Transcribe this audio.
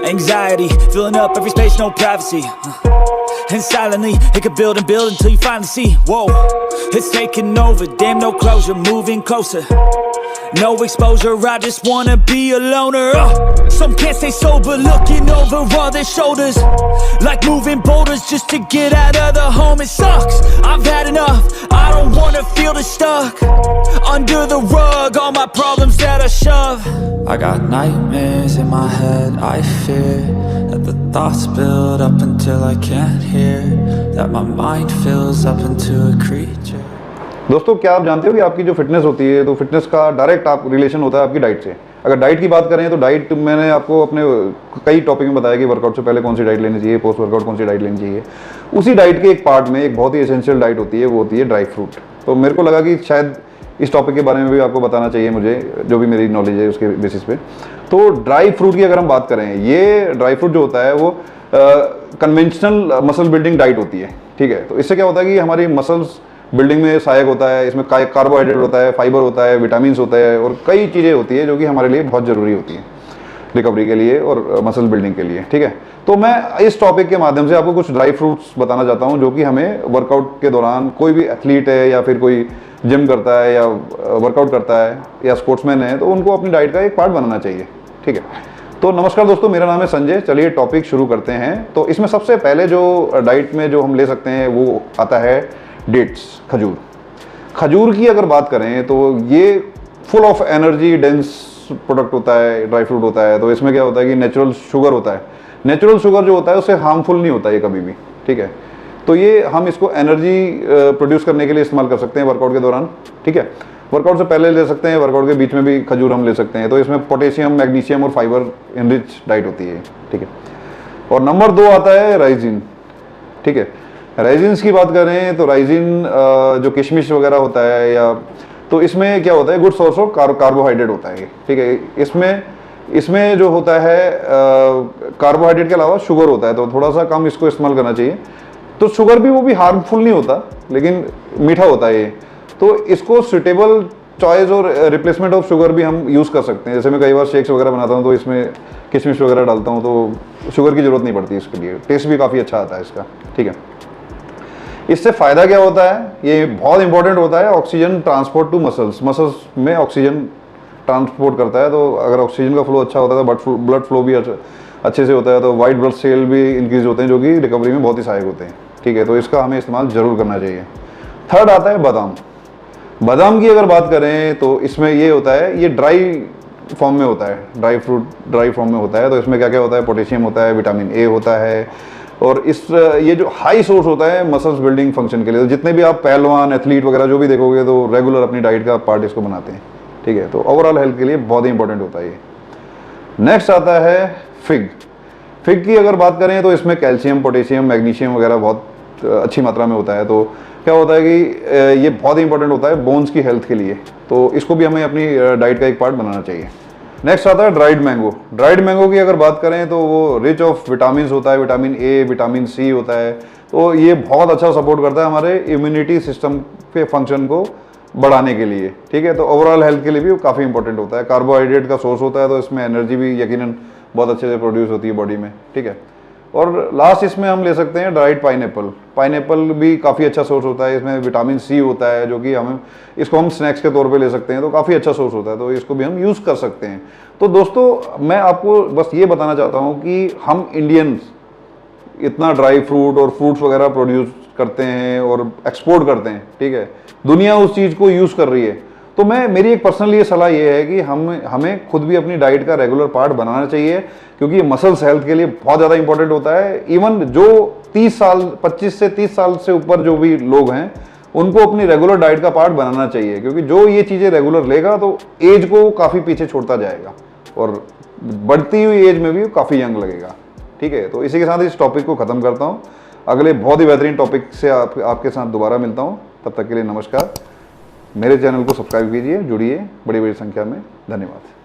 Anxiety, filling up every space, no privacy. And silently, it could build and build until you finally see. Whoa, it's taking over, damn no closure, moving closer. No exposure, I just wanna be a loner. Some can't stay sober, looking over all their shoulders, like moving boulders just to get out of the home. It sucks, I've had enough, I don't wanna feel the stuck under the rug, all my problems that I shove. I got nightmares in my head, I fear that the thoughts build up until I can't hear, that my mind fills up into a creature. दोस्तों, क्या आप जानते हो कि आपकी जो fitness होती है, तो फिटनेस का डायरेक्ट आप रिलेशन होता है आपकी डाइट से। अगर डाइट की बात करें तो डाइट मैंने आपको अपने कई टॉपिक में बताया कि वर्कआउट से पहले कौन सी डाइट लेनी चाहिए, पोस्ट वर्कआउट कौन सी डाइट लेनी चाहिए। उसी डाइट के एक पार्ट में एक बहुत ही एसेंशियल डाइट होती है, वो होती है ड्राई फ्रूट। तो मेरे को लगा कि शायद इस टॉपिक के बारे में भी आपको बताना चाहिए मुझे, जो भी मेरी नॉलेज है उसके बेसिस पे। तो ड्राई फ्रूट की अगर हम बात करें, ये ड्राई फ्रूट जो होता है वो कन्वेंशनल मसल बिल्डिंग डाइट होती है, ठीक है। तो इससे क्या होता है कि हमारी मसल्स बिल्डिंग में सहायक होता है, इसमें कार्बोहाइड्रेट होता है, फाइबर होता है, विटामिन होता है और कई चीज़ें होती है जो कि हमारे लिए बहुत ज़रूरी होती हैं रिकवरी के लिए और मसल बिल्डिंग के लिए, ठीक है। तो मैं इस टॉपिक के माध्यम से आपको कुछ ड्राई फ्रूट्स बताना चाहता हूं जो कि हमें वर्कआउट के दौरान, कोई भी एथलीट है या फिर कोई जिम करता है या वर्कआउट करता है या स्पोर्ट्समैन है, तो उनको अपनी डाइट का एक पार्ट बनाना चाहिए, ठीक है। तो नमस्कार दोस्तों, मेरा नाम है संजय। चलिए टॉपिक शुरू करते हैं। तो इसमें सबसे पहले जो डाइट में जो हम ले सकते हैं वो आता है डेट्स, खजूर। खजूर की अगर बात करें तो ये full of energy dense product होता है, ड्राई फ्रूट होता है। तो इसमें क्या होता है कि नेचुरल शुगर होता है। नेचुरल शुगर जो होता है उससे हार्मफुल नहीं होता ये कभी भी, ठीक है। तो ये हम इसको एनर्जी प्रोड्यूस करने के लिए इस्तेमाल कर सकते हैं वर्कआउट के दौरान, ठीक है। वर्कआउट से पहले ले सकते हैं, वर्कआउट के बीच में भी खजूर हम ले सकते हैं। तो इसमें पोटेशियम, मैग्नीशियम और फाइबर इनरिच डाइट होती है, ठीक है। और नंबर 2 आता है राइजिन, ठीक है। राइजिन्स की बात करें तो राइजिन जो किशमिश वगैरह होता है या, तो इसमें क्या होता है, गुड सोर्स ऑफ कार्बोहाइड्रेट होता है, ठीक है। इसमें जो होता है कार्बोहाइड्रेट के अलावा शुगर होता है, तो थोड़ा सा कम इसको इस्तेमाल करना चाहिए। तो शुगर भी वो भी हार्मफुल नहीं होता, लेकिन मीठा होता है ये। तो इसको सुटेबल चॉइस और रिप्लेसमेंट ऑफ शुगर भी हम यूज़ कर सकते हैं। जैसे मैं कई बार शेक्स वगैरह बनाता हूँ तो इसमें किशमिश वगैरह डालता हूँ, तो शुगर की ज़रूरत नहीं पड़ती इसके लिए। टेस्ट भी काफ़ी अच्छा आता है इसका, ठीक है। इससे फ़ायदा क्या होता है, ये बहुत इंपॉर्टेंट होता है, oxygen transport to muscles. Muscles में ऑक्सीजन ट्रांसपोर्ट करता है। तो अगर ऑक्सीजन का फ्लो अच्छा होता है तो ब्लड फ्लो भी अच्छे से होता है, तो वाइट ब्लड सेल भी इंक्रीज होते हैं जो कि रिकवरी में बहुत ही सहायक होते हैं, ठीक है। तो इसका हमें इस्तेमाल जरूर करना चाहिए। थर्ड आता है बादाम। बादाम की अगर बात करें तो इसमें ये होता है, ये ड्राई फॉर्म में होता है, ड्राई फ्रूट ड्राई फॉर्म में होता है। तो इसमें क्या क्या होता है, पोटेशियम होता है, विटामिन ए होता है, और ये जो हाई सोर्स होता है मसल्स बिल्डिंग फंक्शन के लिए। तो जितने भी आप पहलवान, एथलीट वगैरह जो भी देखोगे तो रेगुलर अपनी डाइट का पार्ट इसको बनाते हैं, ठीक है। तो ओवरऑल हेल्थ के लिए बहुत ही इंपॉर्टेंट होता है ये। नेक्स्ट आता है फिग। फिग की अगर बात करें तो इसमें कैल्शियम, पोटेशियम, मैग्नीशियम वगैरह बहुत अच्छी मात्रा में होता है। तो क्या होता है कि ये बहुत ही इंपॉर्टेंट होता है बोन्स की हेल्थ के लिए। तो इसको भी हमें अपनी डाइट का एक पार्ट बनाना चाहिए। नेक्स्ट आता है ड्राइड मैंगो। ड्राइड मैंगो की अगर बात करें तो वो रिच ऑफ विटामिन होता है, विटामिन ए, विटामिन सी होता है। तो ये बहुत अच्छा सपोर्ट करता है हमारे इम्यूनिटी सिस्टम के फंक्शन को बढ़ाने के लिए, ठीक है। तो ओवरऑल हेल्थ के लिए भी काफ़ी इंपॉर्टेंट होता है। कार्बोहाइड्रेट का सोर्स होता है, तो इसमें एनर्जी भी यकीनन बहुत अच्छे से प्रोड्यूस होती है बॉडी में, ठीक है। और लास्ट इसमें हम ले सकते हैं ड्राइड पाइनएप्पल। पाइनएप्पल भी काफ़ी अच्छा सोर्स होता है, इसमें विटामिन सी होता है जो कि इसको हम स्नैक्स के तौर पे ले सकते हैं। तो काफ़ी अच्छा सोर्स होता है, तो इसको भी हम यूज़ कर सकते हैं। तो दोस्तों, मैं आपको बस ये बताना चाहता हूँ कि हम इंडियंस इतना ड्राई फ्रूट और फ्रूट्स वगैरह प्रोड्यूस करते हैं और एक्सपोर्ट करते हैं, ठीक है। दुनिया उस चीज़ को यूज़ कर रही है। तो मेरी एक पर्सनल ये सलाह ये है कि हमें खुद भी अपनी डाइट का रेगुलर पार्ट बनाना चाहिए, क्योंकि मसल्स हेल्थ के लिए बहुत ज़्यादा इंपॉर्टेंट होता है। इवन जो 30 साल 25 से 30 साल से ऊपर जो भी लोग हैं, उनको अपनी रेगुलर डाइट का पार्ट बनाना चाहिए, क्योंकि जो ये चीज़ें रेगुलर लेगा तो एज को काफ़ी पीछे छोड़ता जाएगा और बढ़ती हुई एज में भी काफ़ी यंग लगेगा, ठीक है। तो इसी के साथ इस टॉपिक को ख़त्म करता हूँ। अगले बहुत ही बेहतरीन टॉपिक से आपके साथ दोबारा मिलता हूँ। तब तक के लिए नमस्कार। मेरे चैनल को सब्सक्राइब कीजिए, जुड़िए बड़ी बड़ी संख्या में। धन्यवाद।